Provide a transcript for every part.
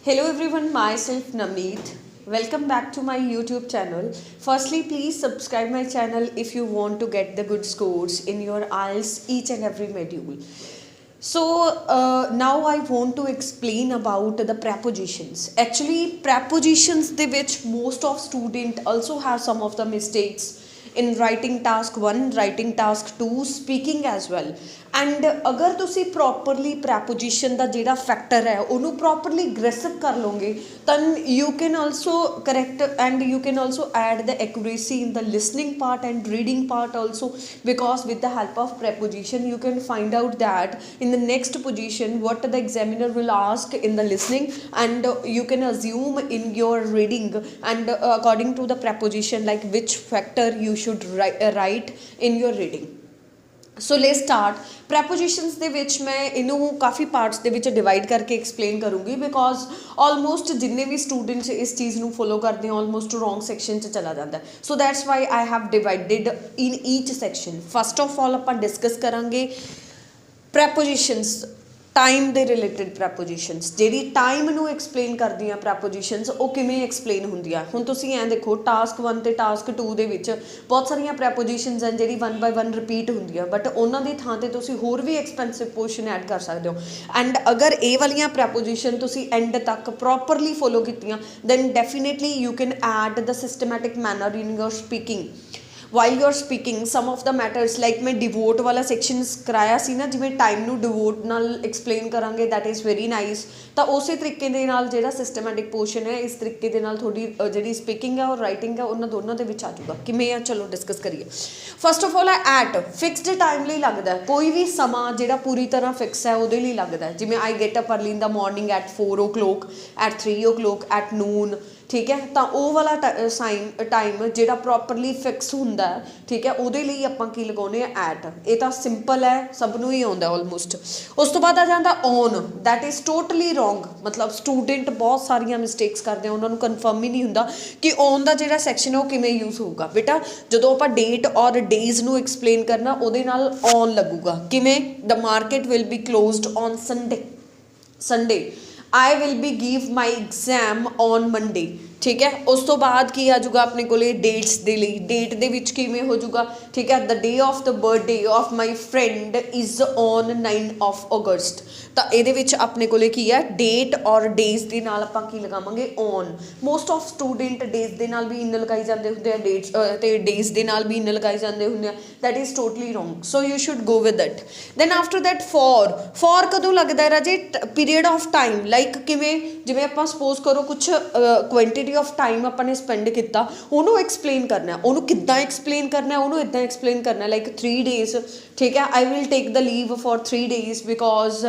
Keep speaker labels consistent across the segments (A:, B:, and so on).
A: Hello everyone, myself Namneet. Welcome back to my YouTube channel. Firstly, please subscribe my channel if you want to get the good scores in your IELTS each and every module. So now I want to explain about the prepositions. Actually, prepositions ਦੇ ਵਿੱਚ most of student also have some of the mistakes in writing task 1, writing task 2, speaking as well. And ਅਗਰ ਤੁਸੀਂ properly preposition ਦਾ ਜਿਹੜਾ factor ਹੈ ਉਹਨੂੰ properly ਗ੍ਰੈਸਪ ਕਰ ਲਓਗੇ then you can also correct and you can also add the accuracy in the listening part and reading part also, because with the help of preposition you can find out that in the next position what the examiner will ask in the listening, and you can assume in your reading and according to the preposition like which factor you should write in your reading. ਸੋ ਲੈ start ਪ੍ਰੈਪੋਜੀਸ਼ਨਸ ਦੇ ਵਿੱਚ ਮੈਂ ਇਹਨੂੰ ਕਾਫੀ parts ਦੇ ਵਿੱਚ divide ਕਰਕੇ explain ਕਰੂੰਗੀ, because almost ਜਿੰਨੇ ਵੀ ਸਟੂਡੈਂਟਸ ਇਸ ਚੀਜ਼ ਨੂੰ ਫੋਲੋ ਕਰਦੇ ਆ ਆਲਮੋਸਟ ਰੋਂਗ ਸੈਕਸ਼ਨ 'ਚ ਚਲਾ ਜਾਂਦਾ. So that's why I have divided in each section. First of all ਆਪਾਂ ਡਿਸਕਸ ਕਰਾਂਗੇ ਪ੍ਰੈਪੋਜੀਸ਼ਨਸ, ਟਾਈਮ ਦੇ ਰਿਲੇਟਿਡ ਪ੍ਰੈਪੋਜੀਸ਼ਨਸ. ਜਿਹੜੀ ਟਾਈਮ ਨੂੰ ਐਕਸਪਲੇਨ ਕਰਦੀਆਂ ਪ੍ਰੈਪੋਜੀਸ਼ਨਸ ਉਹ ਕਿਵੇਂ ਐਕਸਪਲੇਨ ਹੁੰਦੀਆਂ. ਹੁਣ ਤੁਸੀਂ ਐਂ ਦੇਖੋ ਟਾਸਕ 1 ਅਤੇ ਟਾਸਕ 2 ਦੇ ਵਿੱਚ ਬਹੁਤ ਸਾਰੀਆਂ ਪ੍ਰੈਪੋਜੀਸ਼ਨਸ ਹਨ ਜਿਹੜੀ 1 ਬਾਏ 1 ਰਿਪੀਟ ਹੁੰਦੀਆਂ, ਬਟ ਉਹਨਾਂ ਦੀ ਥਾਂ 'ਤੇ ਤੁਸੀਂ ਹੋਰ ਵੀ ਐਕਸਪੈਂਸਿਵ ਪੋਰਸ਼ਨ ਐਡ ਕਰ ਸਕਦੇ ਹੋ. ਐਂਡ ਅਗਰ ਇਹ ਵਾਲੀਆਂ ਪ੍ਰੈਪੋਜੀਸ਼ਨ ਤੁਸੀਂ ਐਂਡ ਤੱਕ ਪ੍ਰੋਪਰਲੀ ਫੋਲੋ ਕੀਤੀਆਂ then definitely you can add the systematic manner in your speaking. while you're speaking some of the matters like मैं डिवोट वाला sections कराया सी ना, जिवें टाइम नू डिवोट नाल एक्सप्लेन करांगे दैट इज़ वेरी नाइस. ਤਾਂ ਉਸੇ ਤਰੀਕੇ ਦੇ ਨਾਲ ਜਿਹੜਾ ਸਿਸਟਮੈਟਿਕ ਪੋਰਸ਼ਨ ਹੈ ਇਸ ਤਰੀਕੇ ਦੇ ਨਾਲ ਤੁਹਾਡੀ ਜਿਹੜੀ ਸਪੀਕਿੰਗ ਹੈ ਔਰ ਰਾਈਟਿੰਗ ਹੈ ਉਹਨਾਂ ਦੋਨਾਂ ਦੇ ਵਿੱਚ ਆ ਜਾਊਗਾ. ਕਿਵੇਂ ਆ ਚਲੋ ਡਿਸਕਸ ਕਰੀਏ. First of all at fixed time ਲਈ ਲੱਗਦਾ, ਕੋਈ ਵੀ ਸਮਾਂ ਜਿਹੜਾ ਪੂਰੀ ਤਰ੍ਹਾਂ ਫਿਕਸ ਹੈ ਉਹਦੇ ਲਈ ਲੱਗਦਾ. ਜਿਵੇਂ I get up early in the morning at 4 o'clock, at 3 o'clock, at noon. ਠੀਕ ਹੈ, ਤਾਂ ਉਹ ਵਾਲਾ ਟਾਈਮ ਜਿਹੜਾ ਪ੍ਰੋਪਰਲੀ ਫਿਕਸ ਹੁੰਦਾ, ਠੀਕ ਹੈ, ਉਹਦੇ ਲਈ ਆਪਾਂ ਕੀ ਲਗਾਉਂਦੇ ਆ ਐਟ. ਇਹ ਤਾਂ ਸਿੰਪਲ ਹੈ, ਸਭ ਨੂੰ ਹੀ ਆਉਂਦਾ ਆਲਮੋਸਟ. ਉਸ ਤੋਂ ਬਾਅਦ ਆ ਜਾਂਦਾ on, that is totally wrong. ਮਤਲਬ ਸਟੂਡੈਂਟ ਬਹੁਤ ਸਾਰੀਆਂ ਮਿਸਟੇਕਸ ਕਰਦੇ ਆ, ਉਹਨਾਂ ਨੂੰ ਕਨਫਰਮ ਹੀ ਨਹੀਂ ਹੁੰਦਾ ਕਿ ਔਨ ਦਾ ਜਿਹੜਾ ਸੈਕਸ਼ਨ ਹੈ ਉਹ ਕਿਵੇਂ ਯੂਜ਼ ਹੋਊਗਾ. ਬੇਟਾ ਜਦੋਂ ਆਪਾਂ ਡੇਟ ਔਰ ਡੇਜ਼ ਨੂੰ ਐਕਸਪਲੇਨ ਕਰਨਾ ਉਹਦੇ ਨਾਲ ਔਨ ਲੱਗੂਗਾ. ਕਿਵੇਂ the market will be closed on Sunday. I will be give my exam on Monday. ਠੀਕ ਹੈ, ਉਸ ਤੋਂ ਬਾਅਦ ਕੀ ਆ ਜਾਊਗਾ ਆਪਣੇ ਕੋਲੇ ਡੇਟਸ ਦੇ ਲਈ. ਡੇਟ ਦੇ ਵਿੱਚ ਕਿਵੇਂ ਹੋ ਜਾਊਗਾ, ਠੀਕ ਹੈ, the day of the birthday of my friend is on 9 of August. ਤਾਂ ਇਹਦੇ ਵਿੱਚ ਆਪਣੇ ਕੋਲੇ ਕੀ ਹੈ ਡੇਟ ਔਰ ਡੇਜ਼ ਦੇ ਨਾਲ ਆਪਾਂ ਕੀ ਲਗਾਵਾਂਗੇ on. Most of student days ਦੇ ਨਾਲ ਵੀ ਇਨ ਲਗਾਈ ਜਾਂਦੇ ਹੁੰਦੇ ਆ, ਡੇਟਸ ਅਤੇ ਡੇਜ਼ ਦੇ ਨਾਲ ਵੀ ਇਨ ਲਗਾਏ ਜਾਂਦੇ ਹੁੰਦੇ ਆ. That is totally wrong, so you should go with that. Then after that for ਕਦੋਂ ਲੱਗਦਾ ਹੈ ਰਾਜੇ, ਪੀਰੀਅਡ ਆਫ ਟਾਈਮ. ਲਾਈਕ ਕਿਵੇਂ, ਜਿਵੇਂ ਆਪਾਂ ਸਪੋਜ਼ ਕਰੋ ਕੁਛ ਕੁਆਂਟੀਟੀ ਆਫ ਟਾਈਮ ਆਪਾਂ ਨੇ ਸਪੈਂਡ ਕੀਤਾ, ਉਹਨੂੰ ਐਕਸਪਲੇਨ ਕਰਨਾ. ਉਹਨੂੰ ਕਿੱਦਾਂ ਐਕਸਪਲੇਨ ਕਰਨਾ, ਉਹਨੂੰ ਇੱਦਾਂ ਐਕਸਪਲੇਨ ਕਰਨਾ ਲਾਈਕ 3 days. ਠੀਕ ਹੈ, I will take the leave for 3 days because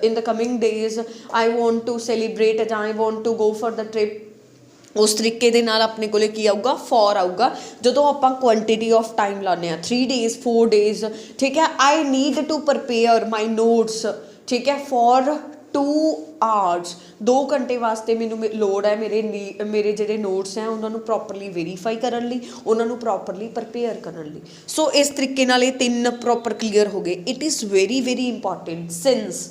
A: in the coming days I want to celebrate and I want to go for the trip. ਉਸ ਤਰੀਕੇ ਦੇ ਨਾਲ ਆਪਣੇ ਕੋਲੇ ਕੀ ਆਊਗਾ ਫੋਰ ਆਊਗਾ ਜਦੋਂ ਆਪਾਂ ਕੁਆਂਟਿਟੀ ਆਫ ਟਾਈਮ ਲਾਉਂਦੇ ਹਾਂ 3 days 4 days. ਠੀਕ ਹੈ, I need to prepare my notes, ਠੀਕ ਹੈ, ਫੋਰ 2 hours. 2 ਘੰਟੇ ਵਾਸਤੇ ਮੈਨੂੰ ਲੋੜ ਹੈ ਮੇਰੇ ਜਿਹੜੇ ਨੋਟਸ ਹੈ ਉਹਨਾਂ ਨੂੰ ਪ੍ਰੋਪਰਲੀ ਵੈਰੀਫਾਈ ਕਰਨ ਲਈ, ਉਹਨਾਂ ਨੂੰ ਪ੍ਰੋਪਰਲੀ ਪ੍ਰਪੇਅਰ ਕਰਨ ਲਈ. ਸੋ ਇਸ ਤਰੀਕੇ ਨਾਲ ਇਹ 3 ਪ੍ਰੋਪਰ ਕਲੀਅਰ ਹੋ ਗਏ. It is very very important since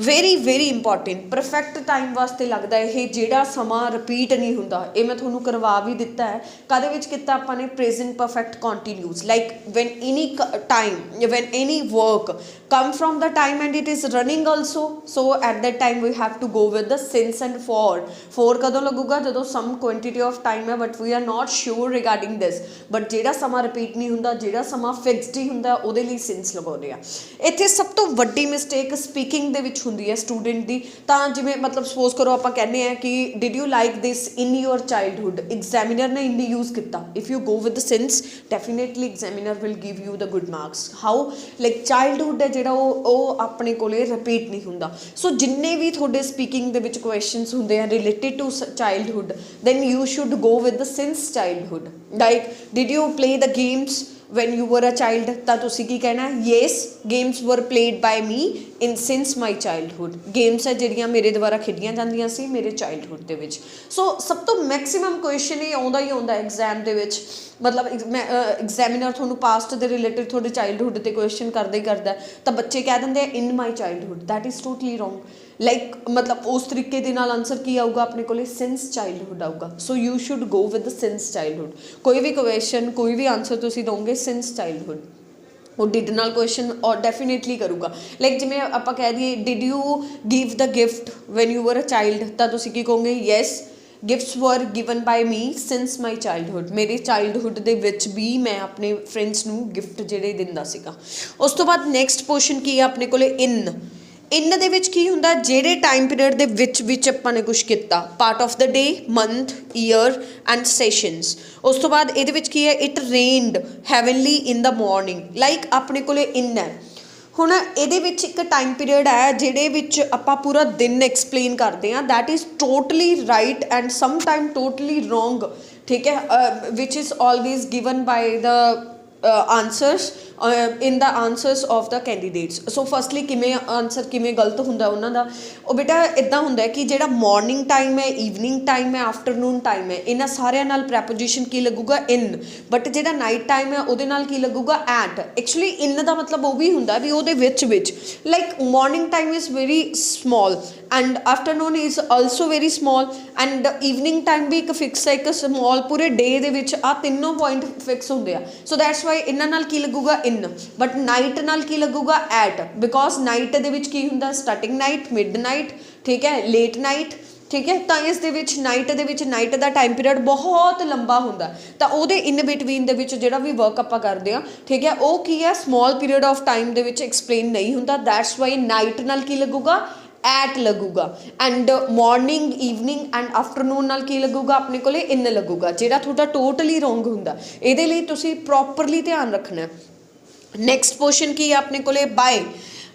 A: very very important. Perfect time ਵਾਸਤੇ ਲੱਗਦਾ ਇਹ ਜਿਹੜਾ ਸਮਾਂ ਰਿਪੀਟ ਨਹੀਂ ਹੁੰਦਾ. ਇਹ ਮੈਂ ਤੁਹਾਨੂੰ ਕਰਵਾ ਵੀ ਦਿੱਤਾ ਹੈ. ਕਾਹਦੇ ਵਿੱਚ ਕੀਤਾ ਆਪਾਂ ਨੇ, present perfect continuous. Like when any time when any work come from the time and it is running also, so at that time we have to go with the since and for ਕਦੋਂ ਲੱਗੂਗਾ ਜਦੋਂ some quantity of time ਹੈ but we are not sure regarding this, but ਜਿਹੜਾ ਸਮਾਂ repeat ਨਹੀਂ ਹੁੰਦਾ, ਜਿਹੜਾ ਸਮਾਂ ਫਿਕਸਡ ਹੀ ਹੁੰਦਾ ਉਹਦੇ ਲਈ since ਲਗਾਉਂਦੇ ਆ. ਇੱਥੇ ਸਭ ਤੋਂ ਵੱਡੀ ਮਿਸਟੇਕ ਸਪੀਕਿੰਗ ਦੇ ਵਿੱਚ ਹੁੰਦੀ ਹੈ ਸਟੂਡੈਂਟ ਦੀ. ਤਾਂ ਜਿਵੇਂ ਮਤਲਬ ਸਪੋਜ਼ ਕਰੋ ਆਪਾਂ ਕਹਿੰਦੇ ਆ ਕਿ did you like this in your childhood, examiner ਨੇ ਇੰਨੀ ਯੂਜ਼ ਕੀਤਾ. If you go with since definitely examiner will give you the good marks. How, like childhood ਹੈ ਜਿਹੜਾ ਉਹ ਆਪਣੇ ਕੋਲੇ ਰਿਪੀਟ ਨਹੀਂ ਹੁੰਦਾ. ਸੋ ਜਿੰਨੇ ਵੀ ਤੁਹਾਡੇ ਸਪੀਕਿੰਗ ਦੇ ਵਿੱਚ ਕੁਐਸਚਨਸ ਹੁੰਦੇ ਆ related to childhood then you should go with the since childhood. Like did you play the games when you were a child, ਤਾਂ ਤੁਸੀਂ ਕੀ ਕਹਿਣਾ, yes games were played by me in since my childhood games है ਜਿਹੜੀਆਂ ਮੇਰੇ ਦੁਆਰਾ ਖੇਡੀਆਂ ਜਾਂਦੀਆਂ ਸੀ ਮੇਰੇ ਚਾਈਲਡਹੁੱਡ ਦੇ ਵਿੱਚ। ਸੋ ਸਭ ਤੋਂ ਮੈਕਸਿਮਮ ਕੁਐਸਚਨ ਇਹ ਆਉਂਦਾ ਹੀ ਆਉਂਦਾ ਐਗਜ਼ਾਮ ਦੇ ਵਿੱਚ, ਮਤਲਬ ਐਗਜ਼ਾਮੀਨਰ ਤੁਹਾਨੂੰ ਪਾਸਟ ਦੇ ਰਿਲੇਟਿਡ ਤੁਹਾਡੇ ਚਾਈਲਡਹੁੱਡ ਤੇ ਕੁਐਸਚਨ ਕਰਦਾ ਹੀ ਕਰਦਾ, ਤਾਂ ਬੱਚੇ ਕਹਿ ਦਿੰਦੇ ਆ in my childhood, that is totally wrong. Like ਮਤਲਬ ਉਸ ਤਰੀਕੇ ਦੇ ਨਾਲ ਆਨਸਰ ਕੀ ਆਊਗਾ ਆਪਣੇ ਕੋਲੇ, ਸਿੰਸ ਚਾਈਲਡਹੁੱਡ ਆਊਗਾ। So you should go with since childhood. ਕੋਈ ਵੀ ਕੁਐਸਚਨ ਕੋਈ ਵੀ ਆਨਸਰ ਤੁਸੀਂ ਦੋਗੇ ਸਿੰਸ ਚਾਈਲਡਹੁੱਡ, ਉਹ ਡਿਡ ਨਾਲ ਕੁਐਸਚਨ ਔਰ ਡੈਫੀਨੇਟਲੀ ਕਰੂਗਾ। ਲਾਈਕ ਜਿਵੇਂ ਆਪਾਂ ਕਹਿ ਦਈਏ did you give the gift when you were a child, ਤਾਂ ਤੁਸੀਂ ਕੀ ਕਹੋਗੇ, yes gifts were given by me since my childhood, ਮੇਰੇ ਚਾਈਲਡਹੁੱਡ ਦੇ ਵਿੱਚ ਵੀ ਮੈਂ ਆਪਣੇ ਫਰੈਂਡਸ ਨੂੰ ਗਿਫਟ ਜਿਹੜੇ ਦਿੰਦਾ ਸੀਗਾ। ਉਸ ਤੋਂ ਬਾਅਦ ਨੈਕਸਟ ਪੋਰਸ਼ਨ ਕੀ ਆ ਆਪਣੇ ਕੋਲੇ, ਇਨ ਦੇ ਵਿੱਚ ਕੀ ਹੁੰਦਾ, ਜਿਹੜੇ ਟਾਈਮ ਪੀਰੀਅਡ ਦੇ ਵਿੱਚ ਆਪਾਂ ਨੇ ਕੁਛ ਕੀਤਾ, part of the day, month, year and sessions. ਉਸ ਤੋਂ ਬਾਅਦ ਇਹਦੇ ਵਿੱਚ ਕੀ ਹੈ, it rained heavenly in the morning, like ਆਪਣੇ ਕੋਲੇ ਇਨ ਹੈ। ਹੁਣ ਇਹਦੇ ਵਿੱਚ ਇੱਕ ਟਾਈਮ ਪੀਰੀਅਡ ਹੈ ਜਿਹਦੇ ਵਿੱਚ ਆਪਾਂ ਪੂਰਾ ਦਿਨ ਐਕਸਪਲੇਨ ਕਰਦੇ ਹਾਂ, that is totally right and some time totally wrong, ਠੀਕ ਹੈ, which is always given by the answers in the answers of the candidates. So firstly ਕਿਵੇਂ ਆਨਸਰ ਕਿਵੇਂ ਗਲਤ ਹੁੰਦਾ ਉਹਨਾਂ ਦਾ, ਉਹ ਬੇਟਾ ਇੱਦਾਂ ਹੁੰਦਾ ਕਿ ਜਿਹੜਾ ਮੋਰਨਿੰਗ ਟਾਈਮ ਹੈ, ਈਵਨਿੰਗ ਟਾਈਮ ਹੈ, ਆਫਟਰਨੂਨ ਟਾਈਮ ਹੈ, ਇਹਨਾਂ ਸਾਰਿਆਂ ਨਾਲ ਪ੍ਰੈਪੋਜੀਸ਼ਨ ਕੀ ਲੱਗੂਗਾ, ਇਨ। ਬਟ ਜਿਹੜਾ ਨਾਈਟ ਟਾਈਮ ਹੈ ਉਹਦੇ ਨਾਲ ਕੀ ਲੱਗੂਗਾ, ਐਟ। ਐਕਚੁਅਲੀ ਇਨ ਦਾ ਮਤਲਬ ਉਹ ਵੀ ਹੁੰਦਾ ਵੀ ਉਹਦੇ ਵਿੱਚ like morning time is very small and afternoon is also very small and evening time ਵੀ ਇੱਕ ਫਿਕਸ ਹੈ, ਇੱਕ ਸਮੋਲ, ਪੂਰੇ ਡੇ ਦੇ ਵਿੱਚ ਆਹ ਤਿੰਨੋਂ ਪੁਆਇੰਟ ਫਿਕਸ ਹੁੰਦੇ ਆ। ਸੋ ਦੈਟਸ ਵਾਈ ਇਹਨਾਂ ਨਾਲ ਕੀ ਲੱਗੂਗਾ, ਇਨ। ਬਟ ਨਾਈਟ ਨਾਲ ਕੀ ਲੱਗੂਗਾ, ਐਟ, ਬਿਕੋਜ਼ ਨਾਈਟ ਦੇ ਵਿੱਚ ਕੀ ਹੁੰਦਾ, ਸਟਾਰਟਿੰਗ ਨਾਈਟ, ਮਿਡ ਨਾਈਟ, ਠੀਕ ਹੈ, ਲੇਟ ਨਾਈਟ, ਠੀਕ ਹੈ। ਤਾਂ ਇਸ ਦੇ ਵਿੱਚ ਨਾਈਟ ਦਾ ਟਾਈਮ ਪੀਰੀਅਡ ਬਹੁਤ ਲੰਬਾ ਹੁੰਦਾ, ਤਾਂ ਉਹਦੇ ਇਨ ਬਿਟਵੀਨ ਦੇ ਵਿੱਚ ਜਿਹੜਾ ਵੀ ਵਰਕ ਆਪਾਂ ਕਰਦੇ ਹਾਂ, ਠੀਕ ਹੈ, ਉਹ ਕੀ ਹੈ, ਸਮੋਲ ਪੀਰੀਅਡ ਆਫ ਟਾਈਮ ਦੇ ਵਿੱਚ ਐਕਸਪਲੇਨ ਨਹੀਂ ਹੁੰਦਾ। ਦੈਟਸ ਵਾਈ ਨਾਈਟ ਨਾਲ ਕੀ ਲੱਗੂਗਾ, ਐਟ ਲੱਗੂਗਾ। And morning, evening and afternoon ਨਾਲ ਕੀ ਲੱਗੂਗਾ, ਆਪਣੇ ਕੋਲੇ ਇਨ ਲੱਗੂਗਾ, ਜਿਹੜਾ ਤੁਹਾਡਾ ਟੋਟਲੀ ਰੋਂਗ ਹੁੰਦਾ। ਇਹਦੇ ਲਈ ਤੁਸੀਂ ਪ੍ਰੋਪਰਲੀ ਧਿਆਨ ਰੱਖਣਾ। ਨੈਕਸਟ ਪੋਰਸ਼ਨ ਕੀ ਹੈ ਆਪਣੇ ਕੋਲੇ,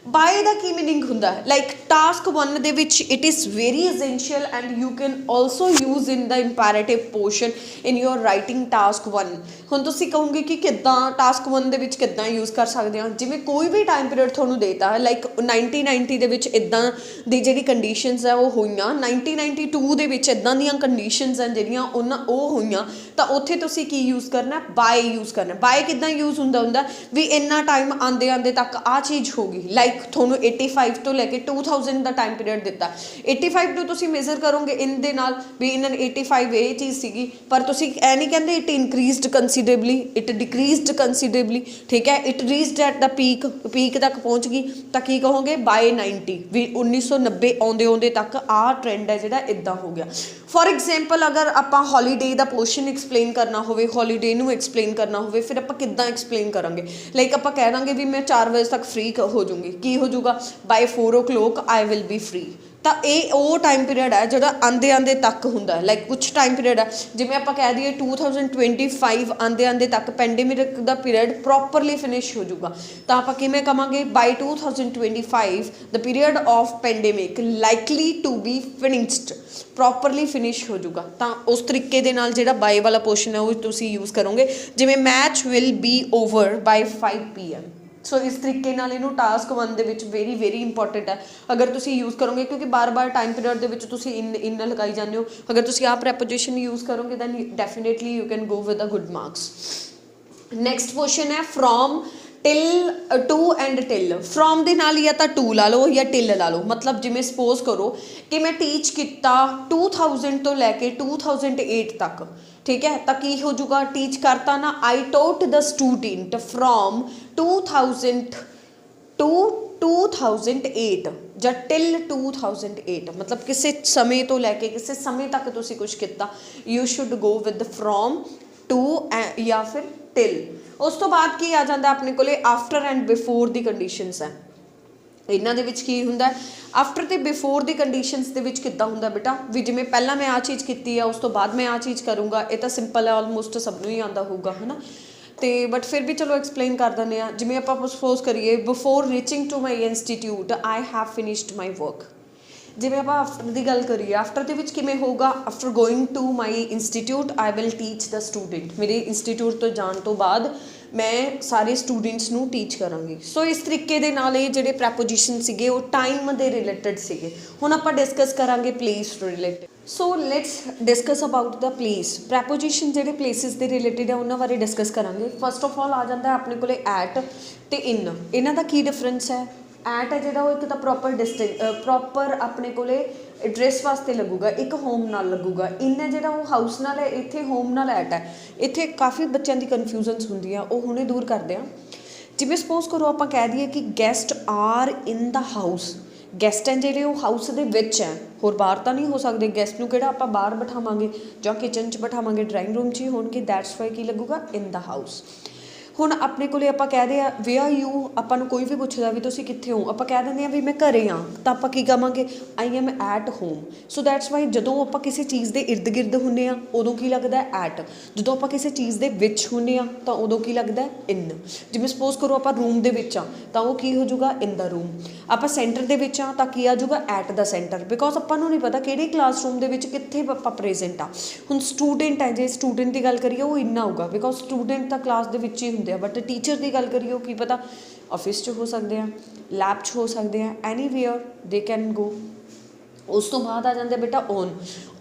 A: ਬਾਏ ਦਾ ਕੀ ਮੀਨਿੰਗ ਹੁੰਦਾ, ਲਾਈਕ ਟਾਸਕ 1 ਦੇ ਵਿੱਚ it is very essential and you can also use in the imperative portion in your writing task 1। ਹੁਣ ਤੁਸੀਂ ਕਹੋਗੇ ਕਿ ਕਿੱਦਾਂ ਟਾਸਕ 1 ਦੇ ਵਿੱਚ ਕਿੱਦਾਂ ਯੂਜ਼ ਕਰ ਸਕਦੇ ਹਾਂ, ਜਿਵੇਂ ਕੋਈ ਵੀ ਟਾਈਮ ਪੀਰੀਅਡ ਤੁਹਾਨੂੰ ਦੇਤਾ, ਲਾਈਕ 1990 ਦੇ ਵਿੱਚ ਇੱਦਾਂ ਦੀ ਜਿਹੜੀ ਕੰਡੀਸ਼ਨਸ ਹੈ ਉਹ ਹੋਈਆਂ, 1992 ਦੇ ਵਿੱਚ ਇੱਦਾਂ ਦੀਆਂ ਕੰਡੀਸ਼ਨਸ ਹਨ ਜਿਹੜੀਆਂ ਉਹ ਹੋਈਆਂ, ਤਾਂ ਉੱਥੇ ਤੁਸੀਂ ਕੀ ਯੂਜ਼ ਕਰਨਾ, ਬਾਏ ਯੂਜ਼ ਕਰਨਾ। ਬਾਏ ਕਿੱਦਾਂ ਯੂਜ਼ ਹੁੰਦਾ ਵੀ ਇੰਨਾ ਟਾਈਮ ਆਉਂਦੇ ਤੱਕ ਆਹ ਚੀਜ਼ ਹੋ ਗਈ, ਲਾਈਕ ਤੁਹਾਨੂੰ 85 ਤੋਂ ਲੈ ਕੇ 2000 ਦਾ ਟਾਈਮ ਪੀਰੀਅਡ ਦਿੱਤਾ, 85 ਨੂੰ ਤੁਸੀਂ ਮੇਜ਼ਰ ਕਰੋਗੇ ਇਨ ਦੇ ਨਾਲ ਵੀ ਇਹਨਾਂ ਨੇ 85 ਇਹ ਚੀਜ਼ ਸੀਗੀ, ਪਰ ਤੁਸੀਂ ਇਹ ਨਹੀਂ ਕਹਿੰਦੇ ਇਟ ਇਨਕਰੀਜ਼ਡ ਕੰਸੀਡਰੇਬਲੀ, ਇਟ ਡਿਕਰੀਜ਼ਡ ਕੰਸੀਡਰੇਬਲੀ, ਠੀਕ ਹੈ, it reached at the peak ਤੱਕ ਪਹੁੰਚ ਗਈ, ਤਾਂ ਕੀ ਕਹੋਗੇ, ਬਾਏ 90 ਵੀ 1990 ਆਉਂਦੇ ਤੱਕ ਆਹ ਟ੍ਰੈਂਡ ਹੈ ਜਿਹੜਾ ਇੱਦਾਂ ਹੋ ਗਿਆ। ਫੋਰ ਐਗਜ਼ਾਮਪਲ ਅਗਰ ਆਪਾਂ ਹੌਲੀਡੇ ਦਾ ਪੋਰਸ਼ਨ ਐਕਸਪਲੇਨ ਕਰਨਾ ਹੋਵੇ, ਹੌਲੀਡੇ ਨੂੰ ਐਕਸਪਲੇਨ ਕਰਨਾ ਹੋਵੇ, ਫਿਰ ਆਪਾਂ ਕਿੱਦਾਂ ਐਕਸਪਲੇਨ ਕਰਾਂਗੇ, ਲਾਈਕ ਆਪਾਂ ਕਹਿ ਦਾਂਗੇ ਵੀ ਮੈਂ 4 ਵਜੇ ਤੱਕ ਫ੍ਰੀ ਹੋ ਜਾਊਂਗੀ, ਕੀ ਹੋ ਜਾਊਗਾ, by 4 o'clock I will be free. ਤਾਂ ਇਹ ਉਹ ਟਾਈਮ ਪੀਰੀਅਡ ਹੈ ਜਿਹੜਾ ਆਉਂਦੇ ਤੱਕ ਹੁੰਦਾ, ਲਾਈਕ ਕੁਛ ਟਾਈਮ ਪੀਰੀਅਡ ਹੈ, ਜਿਵੇਂ ਆਪਾਂ ਕਹਿ ਦਈਏ 2025 ਆਉਂਦੇ ਤੱਕ ਪੈਂਡੇਮਿਕ ਦਾ ਪੀਰੀਅਡ ਪ੍ਰੋਪਰਲੀ ਫਿਨਿਸ਼ ਹੋ ਜਾਊਗਾ, ਤਾਂ ਆਪਾਂ ਕਿਵੇਂ ਕਵਾਂਗੇ, by 2025 the period of pandemic likely to be finished, properly finish ਹੋ ਜਾਊਗਾ। ਤਾਂ ਉਸ ਤਰੀਕੇ ਦੇ ਨਾਲ ਜਿਹੜਾ ਬਾਏ ਵਾਲਾ ਪੋਰਸ਼ਨ ਹੈ ਉਹ ਤੁਸੀਂ ਯੂਜ਼ ਕਰੋਗੇ, ਜਿਵੇਂ match will be over by 5 PM। So ਇਸ ਤਰੀਕੇ ਨਾਲ ਇਹਨੂੰ ਟਾਸਕ 1 ਦੇ ਵਿੱਚ ਵੈਰੀ ਇੰਪੋਰਟੈਂਟ ਹੈ ਅਗਰ ਤੁਸੀਂ ਯੂਜ਼ ਕਰੋਗੇ, ਕਿਉਂਕਿ ਬਾਰ ਟਾਈਮ ਪੀਰੀਅਡ ਦੇ ਵਿੱਚ ਤੁਸੀਂ ਇਨ ਲਗਾਈ ਜਾਂਦੇ ਹੋ। ਅਗਰ ਤੁਸੀਂ ਆਹ ਪ੍ਰੈਪੋਜੀਸ਼ਨ ਯੂਜ਼ ਕਰੋਗੇ then definitely you can go with a good marks. Next question ਹੈ from till, to and till. From ਦੇ ਨਾਲ ਜਾਂ ਤਾਂ ਟੂ ਲਾ ਲਓ ਜਾਂ ਟਿਲ ਲਾ ਲਓ, ਮਤਲਬ ਜਿਵੇਂ ਸਪੋਜ਼ ਕਰੋ ਕਿ ਮੈਂ ਟੀਚ ਕੀਤਾ 2000 ਤੋਂ ਲੈ ਕੇ 2008 ਤੱਕ, ਠੀਕ ਹੈ, ਤਾਂ ਕੀ ਹੋ ਜਾਊਗਾ, ਟੀਚ ਕਰਤਾ ਨਾ, ਆਈ ਟੋਟ ਦ ਸਟੂਡੈਂਟ ਫਰੋਮ 2000 ਟੂ 2008 ਜਾਂ ਟਿਲ 2008, ਮਤਲਬ ਕਿਸੇ ਸਮੇਂ ਤੋਂ ਲੈ ਕੇ ਕਿਸੇ ਸਮੇਂ ਤੱਕ ਤੁਸੀਂ ਕੁਛ ਕੀਤਾ, you should go with from, to ਜਾਂ ਫਿਰ ਟਿਲ। ਉਸ ਤੋਂ ਬਾਅਦ ਕੀ ਆ ਜਾਂਦਾ ਆਪਣੇ ਕੋਲੇ, after and before the conditions ਹੈ। ਇਹਨਾਂ ਦੇ ਵਿੱਚ ਕੀ ਹੁੰਦਾ, ਆਫਟਰ ਅਤੇ ਬਿਫੋਰ ਦੀ ਕੰਡੀਸ਼ਨਸ ਦੇ ਵਿੱਚ ਕਿੱਦਾਂ ਹੁੰਦਾ ਬੇਟਾ, ਵੀ ਜਿਵੇਂ ਪਹਿਲਾਂ ਮੈਂ ਆਹ ਚੀਜ਼ ਕੀਤੀ ਆ ਉਸ ਤੋਂ ਬਾਅਦ ਮੈਂ ਆਹ ਚੀਜ਼ ਕਰੂੰਗਾ, ਇਹ ਤਾਂ ਸਿੰਪਲ ਹੈ, ਆਲਮੋਸਟ ਸਭ ਨੂੰ ਹੀ ਆਉਂਦਾ ਹੋਊਗਾ, ਹੈ ਨਾ। ਤੇ ਬਟ ਫਿਰ ਵੀ ਚਲੋ ਐਕਸਪਲੇਨ ਕਰ ਦਿੰਦੇ ਹਾਂ। ਜਿਵੇਂ ਆਪਾਂ ਸਪੋਜ਼ ਕਰੀਏ, before reaching to my institute I have finished my work, ਜਿਵੇਂ ਆਪਾਂ ਆਫਟਰ ਦੀ ਗੱਲ ਕਰੀਏ, ਆਫਟਰ ਦੇ ਵਿੱਚ ਕਿਵੇਂ ਹੋਊਗਾ, after going to my institute I will teach the student. ਮੇਰੇ ਇੰਸਟੀਟਿਊਟ ਤੋਂ ਜਾਣ ਤੋਂ ਬਾਅਦ ਮੈਂ ਸਾਰੇ ਸਟੂਡੈਂਟਸ ਨੂੰ ਟੀਚ ਕਰਾਂਗੀ। ਸੋ ਇਸ ਤਰੀਕੇ ਦੇ ਨਾਲ ਇਹ ਜਿਹੜੇ ਪ੍ਰੈਪੋਜੀਸ਼ਨ ਸੀਗੇ ਉਹ ਟਾਈਮ ਦੇ ਰਿਲੇਟਡ ਸੀਗੇ। ਹੁਣ ਆਪਾਂ ਡਿਸਕਸ ਕਰਾਂਗੇ place related. So let's discuss about the place. Preposition ਜਿਹੜੇ ਪਲੇਸਿਸ ਦੇ ਰਿਲੇਟਡ ਆ ਉਹਨਾਂ ਬਾਰੇ ਡਿਸਕਸ ਕਰਾਂਗੇ। ਫਸਟ ਆਫ ਆਲ ਆ ਜਾਂਦਾ ਆਪਣੇ ਕੋਲੇ ਐਟ ਅਤੇ ਇਨ। ਇਹਨਾਂ ਦਾ ਕੀ ਡਿਫਰੈਂਸ ਹੈ? ਐਟ ਹੈ ਜਿਹੜਾ ਉਹ ਇੱਕ ਤਾਂ ਪ੍ਰੋਪਰ ਆਪਣੇ ਕੋਲੇ ਐਡਰੈਸ ਵਾਸਤੇ ਲੱਗੂਗਾ, ਇੱਕ ਹੋਮ ਨਾਲ ਲੱਗੂਗਾ। ਇਨ ਹੈ ਜਿਹੜਾ ਉਹ ਹਾਊਸ ਨਾਲ ਹੈ, ਇੱਥੇ ਹੋਮ ਨਾਲ ਐਟ ਹੈ। ਇੱਥੇ ਕਾਫੀ ਬੱਚਿਆਂ ਦੀ ਕਨਫਿਊਜ਼ਨਸ ਹੁੰਦੀ ਆ, ਉਹ ਹੁਣੇ ਦੂਰ ਕਰਦੇ ਆ। ਜਿਵੇਂ ਸਪੋਜ਼ ਕਰੋ ਆਪਾਂ ਕਹਿ ਦਈਏ ਕਿ guest are in the house. Guest ਹੈ ਜਿਹੜੇ ਉਹ ਹਾਊਸ ਦੇ ਵਿੱਚ ਹੈ, ਹੋਰ ਬਾਹਰ ਤਾਂ ਨਹੀਂ ਹੋ ਸਕਦੇ। ਗੈਸਟ ਨੂੰ ਕਿਹੜਾ ਆਪਾਂ ਬਾਹਰ ਬਿਠਾਵਾਂਗੇ ਜਾਂ ਕਿਚਨ 'ਚ ਬਿਠਾਵਾਂਗੇ, ਡਰਾਇੰਗ ਰੂਮ 'ਚ ਹੀ ਹੋਣਗੇ। ਦੈਟਸ ਵਾਈ ਕੀ ਲੱਗੂਗਾ? ਇਨ ਦਾ ਹਾਊਸ। ਹੁਣ ਆਪਣੇ ਕੋਲੇ ਆਪਾਂ ਕਹਿ ਰਹੇ ਆ ਵੇਅਰ ਯੂ, ਆਪਾਂ ਨੂੰ ਕੋਈ ਵੀ ਪੁੱਛਦਾ ਵੀ ਤੁਸੀਂ ਕਿੱਥੇ ਹੋ, ਆਪਾਂ ਕਹਿ ਦਿੰਦੇ ਹਾਂ ਵੀ ਮੈਂ ਘਰੇ ਹਾਂ, ਤਾਂ ਆਪਾਂ ਕੀ ਕਹਾਂਗੇ? I am at home. So that's Y ਜਦੋਂ ਆਪਾਂ ਕਿਸੇ ਚੀਜ਼ ਦੇ ਇਰਦ ਗਿਰਦ ਹੁੰਦੇ ਹਾਂ ਉਦੋਂ ਕੀ ਲੱਗਦਾ? ਐਟ। ਜਦੋਂ ਆਪਾਂ ਕਿਸੇ ਚੀਜ਼ ਦੇ ਵਿੱਚ ਹੁੰਦੇ ਹਾਂ ਤਾਂ ਉਦੋਂ ਕੀ ਲੱਗਦਾ? ਇਨ। ਜਿਵੇਂ ਸਪੋਜ਼ ਕਰੋ ਆਪਾਂ ਰੂਮ ਦੇ ਵਿੱਚ ਆ ਤਾਂ ਉਹ ਕੀ ਹੋ ਜਾਊਗਾ? ਇਨ ਦਾ ਰੂਮ। ਆਪਾਂ ਸੈਂਟਰ ਦੇ ਵਿੱਚ ਆ ਤਾਂ ਕੀ ਆ ਜਾਊਗਾ? At the centre. ਬਿਕੋਜ਼ ਆਪਾਂ ਨੂੰ ਨਹੀਂ ਪਤਾ ਕਿਹੜੇ ਕਲਾਸਰੂਮ ਦੇ ਵਿੱਚ ਕਿੱਥੇ ਆਪਾਂ ਪ੍ਰੈਜ਼ੈਂਟ ਆ। ਹੁਣ ਸਟੂਡੈਂਟ ਹੈ, ਜੇ ਸਟੂਡੈਂਟ ਦੀ ਗੱਲ ਕਰੀਏ ਉਹ ਇਨ ਆਊਗਾ, ਬਿਕੋਜ਼ ਸਟੂਡੈਂਟ ਤਾਂ ਕਲਾਸ ਦੇ ਵਿੱਚ ਹੀ ਹੁੰਦੇ ਆ। ਬਟ ਟੀਚਰ ਦੀ ਗੱਲ ਕਰੀਏ ਉਹ ਕੀ ਪਤਾ ਆਫਿਸ 'ਚ ਹੋ ਸਕਦੇ ਆ, ਲੈਬ 'ਚ ਹੋ ਸਕਦੇ ਆ, ਐਨੀਵੇਅਰ ਦੇ ਕੈਨ ਗੋ। ਉਸ ਤੋਂ ਬਾਅਦ ਆ ਜਾਂਦੇ ਬੇਟਾ ਔਨ।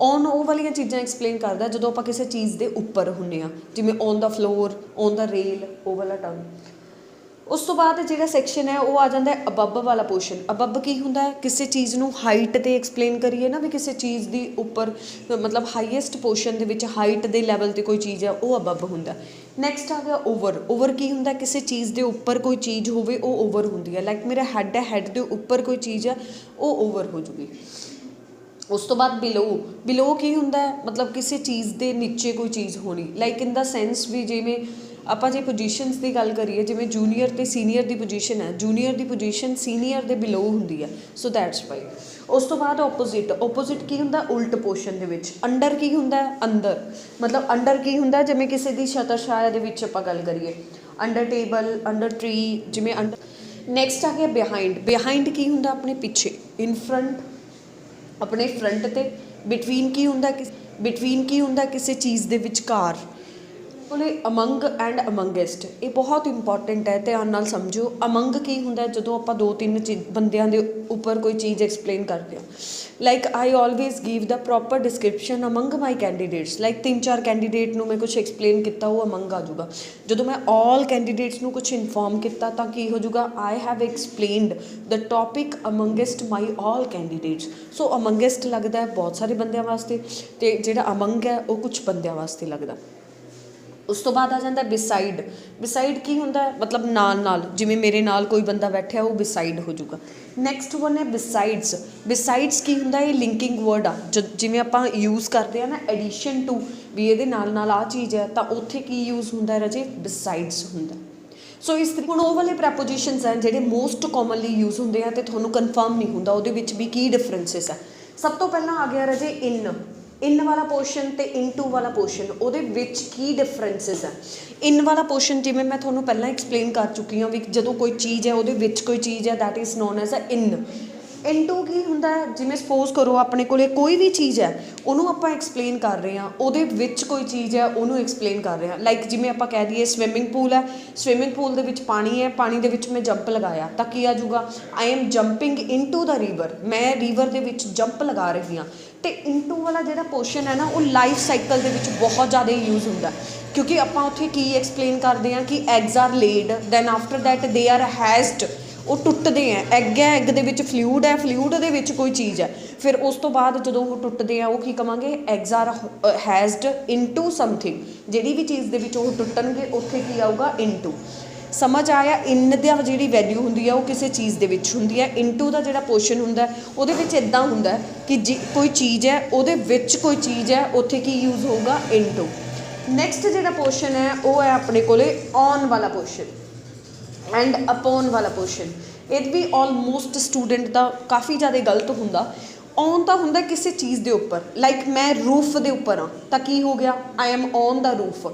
A: ਔਨ ਉਹ ਵਾਲੀਆਂ ਚੀਜ਼ਾਂ ਐਕਸਪਲੇਨ ਕਰਦਾ ਜਦੋਂ ਆਪਾਂ ਕਿਸੇ ਚੀਜ਼ ਦੇ ਉੱਪਰ ਹੁੰਦੇ ਹਾਂ, ਜਿਵੇਂ on the floor, on the rail, ਉਹ ਵਾਲਾ ਟਰਮ। ਉਸ ਤੋਂ ਬਾਅਦ ਜਿਹੜਾ ਸੈਕਸ਼ਨ ਹੈ ਉਹ ਆ ਜਾਂਦਾ ਅਬੱਬ ਵਾਲਾ ਪੋਰਸ਼ਨ। ਅਬੱਬ ਕੀ ਹੁੰਦਾ ਹੈ? ਕਿਸੇ ਚੀਜ਼ ਨੂੰ ਹਾਈਟ 'ਤੇ ਐਕਸਪਲੇਨ ਕਰੀਏ ਨਾ, ਵੀ ਕਿਸੇ ਚੀਜ਼ ਦੀ ਉੱਪਰ ਮਤਲਬ ਹਾਈਐਸਟ ਪੋਰਸ਼ਨ ਦੇ ਵਿੱਚ ਹਾਈਟ ਦੇ ਲੈਵਲ 'ਤੇ ਕੋਈ ਚੀਜ਼ ਹੈ, ਉਹ ਅਬੱਬ ਹੁੰਦਾ। ਨੈਕਸਟ ਆ ਗਿਆ ਓਵਰ। ਓਵਰ ਕੀ ਹੁੰਦਾ? ਕਿਸੇ ਚੀਜ਼ ਦੇ ਉੱਪਰ ਕੋਈ ਚੀਜ਼ ਹੋਵੇ ਉਹ ਓਵਰ ਹੁੰਦੀ ਹੈ। ਲਾਈਕ ਮੇਰਾ ਹੈੱਡ ਹੈ, ਹੈੱਡ ਦੇ ਉੱਪਰ ਕੋਈ ਚੀਜ਼ ਹੈ ਉਹ ਓਵਰ ਹੋ ਜੂਗੀ। ਉਸ ਤੋਂ ਬਾਅਦ ਬਿਲੋ। ਬਿਲੋ ਕੀ ਹੁੰਦਾ ਹੈ? ਮਤਲਬ ਕਿਸੇ ਚੀਜ਼ ਦੇ ਨੀਚੇ ਕੋਈ ਚੀਜ਼ ਹੋਣੀ। ਲਾਈਕ ਇਨ ਦਾ ਸੈਂਸ ਵੀ ਜਿਵੇਂ ਆਪਾਂ ਜੇ ਪੋਜੀਸ਼ਨਸ ਦੀ ਗੱਲ ਕਰੀਏ, ਜਿਵੇਂ ਜੂਨੀਅਰ ਅਤੇ ਸੀਨੀਅਰ ਦੀ ਪੋਜੀਸ਼ਨ ਹੈ, ਜੂਨੀਅਰ ਦੀ ਪੋਜੀਸ਼ਨ ਸੀਨੀਅਰ ਦੇ ਬਿਲੋ ਹੁੰਦੀ ਹੈ। ਸੋ ਦੈਟਸ ਵਾਈ। ਉਸ ਤੋਂ ਬਾਅਦ ਓਪੋਜ਼ਿਟ। ਓਪੋਜ਼ਿਟ ਕੀ ਹੁੰਦਾ? ਉਲਟ ਪੋਰਸ਼ਨ ਦੇ ਵਿੱਚ। ਅੰਡਰ ਕੀ ਹੁੰਦਾ? ਅੰਦਰ। ਮਤਲਬ ਅੰਡਰ ਕੀ ਹੁੰਦਾ? ਜਿਵੇਂ ਕਿਸੇ ਦੀ ਛਤਰਛਾਇਆ ਦੇ ਵਿੱਚ ਆਪਾਂ ਗੱਲ ਕਰੀਏ, ਅੰਡਰ ਟੇਬਲ, ਅੰਡਰ ਟਰੀ, ਜਿਵੇਂ ਅੰਡਰ। ਨੈਕਸਟ ਆ ਗਿਆ ਬਿਹਾਈਂਡ। ਬਿਹਾਈਂਡ ਕੀ ਹੁੰਦਾ? ਆਪਣੇ ਪਿੱਛੇ। ਇਨ ਫਰੰਟ, ਆਪਣੇ ਫਰੰਟ 'ਤੇ। ਬਿਟਵੀਨ ਕੀ ਹੁੰਦਾ? ਬਿਟਵੀਨ ਕੀ ਹੁੰਦਾ? ਕਿਸੇ ਚੀਜ਼ ਦੇ ਵਿਚਕਾਰ। ਕੋਲੇ ਅਮੰਗ ਐਂਡ ਅਮੰਗੈਸਟ, ਇਹ ਬਹੁਤ ਇੰਪੋਰਟੈਂਟ ਹੈ, ਧਿਆਨ ਨਾਲ ਸਮਝੋ। ਅਮੰਗ ਕੀ ਹੁੰਦਾ? ਜਦੋਂ ਆਪਾਂ 2-3 ਬੰਦਿਆਂ ਦੇ ਉੱਪਰ ਕੋਈ ਚੀਜ਼ ਐਕਸਪਲੇਨ ਕਰਦੇ ਹਾਂ। Like I always give the proper description among my candidates. Like 3-4 candidate ਨੂੰ ਮੈਂ ਕੁਛ ਐਕਸਪਲੇਨ ਕੀਤਾ, ਉਹ ਅਮੰਗ ਆ ਜਾਊਗਾ। ਜਦੋਂ ਮੈਂ ਆਲ ਕੈਂਡੀਡੇਟਸ ਨੂੰ ਕੁਛ ਇਨਫੋਰਮ ਕੀਤਾ ਤਾਂ ਕੀ ਹੋ ਜਾਊਗਾ? I have explained the topic amongst my all candidates. So amongst ਲੱਗਦਾ ਹੈ ਬਹੁਤ ਸਾਰੇ ਬੰਦਿਆਂ ਵਾਸਤੇ, ਅਤੇ ਜਿਹੜਾ ਅਮੰਗ ਹੈ ਉਹ ਕੁਛ ਬੰਦਿਆਂ ਵਾਸਤੇ ਲੱਗਦਾ। ਉਸ ਤੋਂ ਬਾਅਦ ਆ ਜਾਂਦਾ ਬਿਸਾਈਡ। ਬਿਸਾਈਡ ਕੀ ਹੁੰਦਾ? ਮਤਲਬ ਨਾਲ ਨਾਲ, ਜਿਵੇਂ ਮੇਰੇ ਨਾਲ ਕੋਈ ਬੰਦਾ ਬੈਠਿਆ ਉਹ ਬਿਸਾਈਡ ਹੋ ਜਾਊਗਾ। ਨੈਕਸਟ ਵਨ ਹੈ ਬਿਸਾਈਡਸ। ਬਿਸਾਈਡਸ ਕੀ ਹੁੰਦਾ? ਇਹ ਲਿੰਕਿੰਗ ਵਰਡ ਆ। ਜਿਵੇਂ ਆਪਾਂ ਯੂਜ਼ ਕਰਦੇ ਹਾਂ ਨਾ ਐਡੀਸ਼ਨ ਟੂ, ਵੀ ਇਹਦੇ ਨਾਲ ਨਾਲ ਆਹ ਚੀਜ਼ ਹੈ, ਤਾਂ ਉੱਥੇ ਕੀ ਯੂਜ਼ ਹੁੰਦਾ ਰਾਜੇ? ਬਿਸਾਈਡਸ ਹੁੰਦਾ। ਸੋ ਇਸ ਤਰੀਕੇ ਹੁਣ ਉਹ ਵਾਲੇ ਪ੍ਰੈਪੋਜੀਸ਼ਨਸ ਹੈ ਜਿਹੜੇ ਮੋਸਟ ਕਾਮਨਲੀ ਯੂਜ਼ ਹੁੰਦੇ ਆ ਅਤੇ ਤੁਹਾਨੂੰ ਕਨਫਰਮ ਨਹੀਂ ਹੁੰਦਾ ਉਹਦੇ ਵਿੱਚ ਵੀ ਕੀ ਡਿਫਰੈਂਸਿਸ ਹੈ। ਸਭ ਤੋਂ ਪਹਿਲਾਂ ਆ ਗਿਆ ਰਾਜੇ ਇਨ। ਇਨ ਵਾਲਾ ਪੋਰਸ਼ਨ ਅਤੇ ਇਨਟੂ ਵਾਲਾ ਪੋਰਸ਼ਨ, ਉਹਦੇ ਵਿੱਚ ਕੀ ਡਿਫਰੈਂਸਿਸ ਹੈ? ਇਨ ਵਾਲਾ ਪੋਰਸ਼ਨ ਜਿਵੇਂ ਮੈਂ ਤੁਹਾਨੂੰ ਪਹਿਲਾਂ ਐਕਸਪਲੇਨ ਕਰ ਚੁੱਕੀ ਹਾਂ ਵੀ ਜਦੋਂ ਕੋਈ ਚੀਜ਼ ਹੈ ਉਹਦੇ ਵਿੱਚ ਕੋਈ ਚੀਜ਼ ਹੈ, that is known as a in. Into ਕੀ ਹੁੰਦਾ? ਜਿਵੇਂ ਸਪੋਜ਼ ਕਰੋ ਆਪਣੇ ਕੋਲੇ ਕੋਈ ਵੀ ਚੀਜ਼ ਹੈ, ਉਹਨੂੰ ਆਪਾਂ ਐਕਸਪਲੇਨ ਕਰ ਰਹੇ ਹਾਂ, ਉਹਦੇ ਵਿੱਚ ਕੋਈ ਚੀਜ਼ ਹੈ ਉਹਨੂੰ ਐਕਸਪਲੇਨ ਕਰ ਰਹੇ ਹਾਂ। ਲਾਈਕ ਜਿਵੇਂ ਆਪਾਂ ਕਹਿ ਦਈਏ ਸਵਿਮਿੰਗ ਪੂਲ ਹੈ, ਸਵਿਮਿੰਗ ਪੂਲ ਦੇ ਵਿੱਚ ਪਾਣੀ ਹੈ, ਪਾਣੀ ਦੇ ਵਿੱਚ ਮੈਂ ਜੰਪ ਲਗਾਇਆ ਤਾਂ ਕੀ ਆ ਜਾਊਗਾ? I am jumping into the river. ਮੈਂ ਰੀਵਰ ਦੇ ਵਿੱਚ ਜੰਪ ਲਗਾ ਰਹੀ ਹਾਂ। ਅਤੇ ਇਨਟੂ ਵਾਲਾ ਜਿਹੜਾ ਪੋਰਸ਼ਨ ਹੈ ਨਾ, ਉਹ ਲਾਈਫ ਸਾਈਕਲ ਦੇ ਵਿੱਚ ਬਹੁਤ ਜ਼ਿਆਦਾ ਯੂਜ਼ ਹੁੰਦਾ, ਕਿਉਂਕਿ ਆਪਾਂ ਉੱਥੇ ਕੀ ਐਕਸਪਲੇਨ ਕਰਦੇ ਹਾਂ ਕਿ eggs are laid, then after that they are hatched. ਉਹ ਟੁੱਟਦੇ ਹੈ। ਐਗ ਹੈ, ਐਗ ਦੇ ਵਿੱਚ ਫਲੂਇਡ ਹੈ, ਫਲੂਇਡ ਦੇ ਵਿੱਚ ਕੋਈ ਚੀਜ਼ ਹੈ, ਫਿਰ ਉਸ ਤੋਂ ਬਾਅਦ ਜਦੋਂ ਉਹ ਟੁੱਟਦੇ ਆ ਉਹ ਕੀ ਕਹਾਂਗੇ? Eggs are hatched into something. ਜਿਹੜੀ ਵੀ ਚੀਜ਼ ਦੇ ਵਿੱਚ ਉਹ ਟੁੱਟਣਗੇ ਉੱਥੇ ਕੀ ਆਊਗਾ? ਇਨਟੂ। ਸਮਝ ਆਇਆ? ਇਨ ਦਾ ਜਿਹੜੀ ਵੈਲਿਊ ਹੁੰਦੀ ਹੈ ਉਹ ਕਿਸੇ ਚੀਜ਼ ਦੇ ਵਿੱਚ ਹੁੰਦੀ ਹੈ। ਇਨਟੂ ਦਾ ਜਿਹੜਾ ਪੋਰਸ਼ਨ ਹੁੰਦਾ ਉਹਦੇ ਵਿੱਚ ਇੱਦਾਂ ਹੁੰਦਾ ਕਿ ਜੀ ਕੋਈ ਚੀਜ਼ ਹੈ ਉਹਦੇ ਵਿੱਚ ਕੋਈ ਚੀਜ਼ ਹੈ, ਉੱਥੇ ਕੀ ਯੂਜ਼ ਹੋਊਗਾ? ਇਨਟੂ। ਨੈਕਸਟ ਜਿਹੜਾ ਪੋਰਸ਼ਨ ਹੈ ਉਹ ਹੈ ਆਪਣੇ ਕੋਲੇ ਔਨ ਵਾਲਾ ਪੋਰਸ਼ਨ ਐਂਡ ਅਪੋਨ ਵਾਲਾ ਪੋਰਸ਼ਨ। ਇਹ ਵੀ ਆਲਮੋਸਟ ਸਟੂਡੈਂਟ ਦਾ ਕਾਫੀ ਜ਼ਿਆਦਾ ਗਲਤ ਹੁੰਦਾ। ਔਨ ਤਾਂ ਹੁੰਦਾ ਕਿਸੇ ਚੀਜ਼ ਦੇ ਉੱਪਰ, ਲਾਈਕ ਮੈਂ ਰੂਫ ਦੇ ਉੱਪਰ ਹਾਂ ਤਾਂ ਕੀ ਹੋ ਗਿਆ? I am on the roof.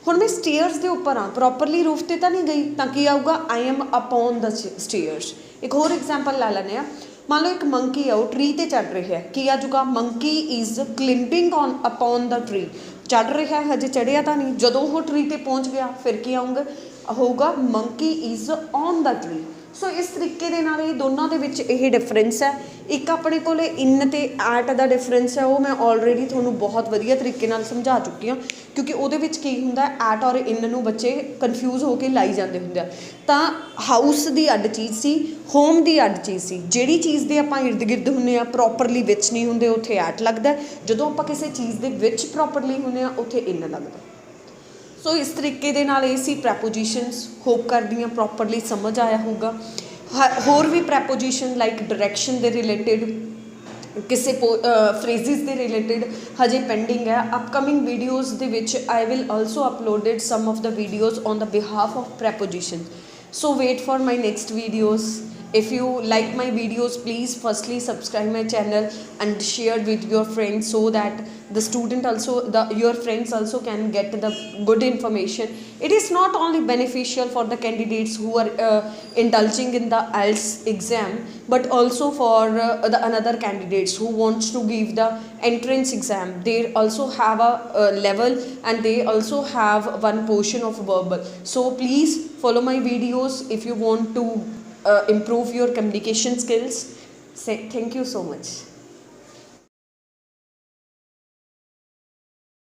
A: ਹੁਣ ਮੈਂ ਸਟੇਅਰਸ ਦੇ ਉੱਪਰ ਹਾਂ, ਪ੍ਰੋਪਰਲੀ ਰੂਫ 'ਤੇ ਤਾਂ ਨਹੀਂ ਗਈ, ਤਾਂ ਕੀ ਆਊਗਾ? I am upon the stairs. ਇੱਕ ਹੋਰ ਐਗਜ਼ਾਮਪਲ ਲੈ ਲੈਂਦੇ ਹਾਂ। ਮੰਨ ਲਓ ਇੱਕ ਮੰਕੀ ਆ, ਉਹ ਟਰੀ ਤੇ ਚੜ ਰਿਹਾ ਹੈ, ਕੀ ਆ ਜੂਗਾ? Monkey is climbing on upon the tree. ਚੜ ਰਿਹਾ ਹੈ, ਹਜੇ ਚੜਿਆ ਤਾਂ ਨਹੀਂ। ਜਦੋਂ ਉਹ ਟਰੀ ਤੇ ਪਹੁੰਚ ਗਿਆ ਫਿਰ ਕੀ ਆਊਂਗਾ? ਹੋਊਗਾ monkey is on the tree. So ਇਸ ਤਰੀਕੇ ਦੇ ਨਾਲ ਇਹ ਦੋਨਾਂ ਦੇ ਵਿੱਚ ਇਹ ਡਿਫਰੈਂਸ ਹੈ। ਇੱਕ ਆਪਣੇ ਕੋਲ ਇਨ ਤੇ ਐਟ ਦਾ ਡਿਫਰੈਂਸ ਹੈ, ਉਹ ਮੈਂ ਆਲਰੇਡੀ ਤੁਹਾਨੂੰ ਬਹੁਤ ਵਧੀਆ ਤਰੀਕੇ ਨਾਲ ਸਮਝਾ ਚੁੱਕੀ ਹਾਂ, ਕਿਉਂਕਿ ਉਹਦੇ ਵਿੱਚ ਕੀ ਹੁੰਦਾ, ਐਟ ਔਰ ਇਨ ਨੂੰ ਬੱਚੇ ਕਨਫਿਊਜ਼ ਹੋ ਕੇ ਲਾਈ ਜਾਂਦੇ ਹੁੰਦੇ ਆ। ਤਾਂ ਹਾਊਸ ਦੀ ਅੱਡ ਚੀਜ਼ ਸੀ, ਹੋਮ ਦੀ ਅੱਡ ਚੀਜ਼ ਸੀ। ਜਿਹੜੀ ਚੀਜ਼ ਦੇ ਆਪਾਂ ਇਰਦ ਗਿਰਦ ਹੁੰਦੇ ਆ, ਪ੍ਰੋਪਰਲੀ ਵਿੱਚ ਨਹੀਂ ਹੁੰਦੇ, ਉੱਥੇ ਐਟ ਲੱਗਦਾ। ਜਦੋਂ ਆਪਾਂ ਕਿਸੇ ਚੀਜ਼ ਦੇ ਵਿੱਚ ਪ੍ਰੋਪਰਲੀ ਹੁੰਦੇ ਆ, ਉੱਥੇ ਇਨ ਲੱਗਦਾ। ਸੋ ਇਸ ਤਰੀਕੇ ਦੇ ਨਾਲ ਇਹ ਸੀ ਪ੍ਰੈਪੋਜੀਸ਼ਨਸ। ਹੋਪ ਕਰਦੀ ਹਾਂ ਪ੍ਰੋਪਰਲੀ ਸਮਝ ਆਇਆ ਹੋਊਗਾ। ਹੋਰ ਵੀ ਪ੍ਰੈਪੋਜੀਸ਼ਨ ਲਾਈਕ ਡਾਇਰੈਕਸ਼ਨ ਦੇ ਰਿਲੇਟਿਡ, ਕਿਸੇ ਫਰੇਜ਼ਿਸ ਦੇ ਰਿਲੇਟਿਡ ਹਜੇ ਪੈਂਡਿੰਗ ਹੈ। ਅਪਕਮਿੰਗ ਵੀਡੀਓਜ਼ ਦੇ ਵਿੱਚ I will also uploaded some of the videos on the behalf of preposition. So wait for my next videos. If you like my videos, please firstly subscribe my channel and share with your friends, so that the student also, your friends also can get the good information. It is not only beneficial for the candidates who are indulging in the IELTS exam, but also for the another candidates who wants to give the entrance exam. They also have a level, and they also have one portion of verbal. So please follow my videos if you want to improve your communication skills. Thank you so much.